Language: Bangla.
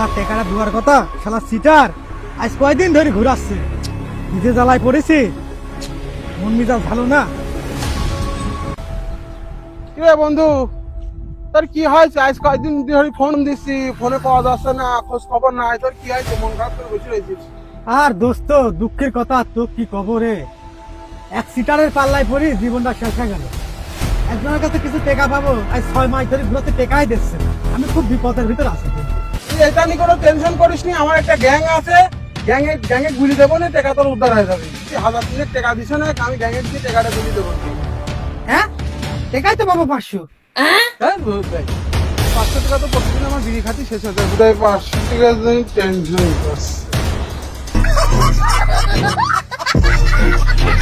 শালা টেকাটা দুয়ার কথা, শালা সিটার আজ কয়দিন ধরে ঘুরাচ্ছে। নিজে জ্বালায় পড়েছি, মন মেজাজ ভালো না। কি রে বন্ধু, তোর কি হয়েছে? আজ কয়েকদিন ধরে ফোন দিচ্ছি, ফোনে পাওয়া যাচ্ছে না, খোঁজ খবর নাই। তোর কি হয়েছে? মন খারাপ করে বসে রয়েছিস? আর দোস্ত, দুঃখের কথা তো কি কবরে, এক সিটারের পাল্লায় পড়ি জীবনটা শেষ হয়ে গেল। একজনের কাছে কিছু টেকা পাবো, আজ 6 মাস ধরে ঘুরতে টেকাই দিচ্ছে না। আমি খুব বিপদের ভিতর আছি। তুই এটা নিয়ে কোনো টেনশন করিস নি, আমার একটা গ্যাং আছে, গ্যাংয়ে গুলি দেবো না, টাকা তোর উদ্ধার হয়ে যাবে। তুই 1000 টাকা দিছ না, আমি গ্যাংয়ে দিয়ে টাকাটা গুলি দেবো। হ্যাঁ, টেকাই তো পাবো 500। হ্যাঁ, 500 টাকা তো প্রতিদিন আমার বিড়ি খাতি শেষ হয়ে যায়। 500 টাকা টেনশন করছে।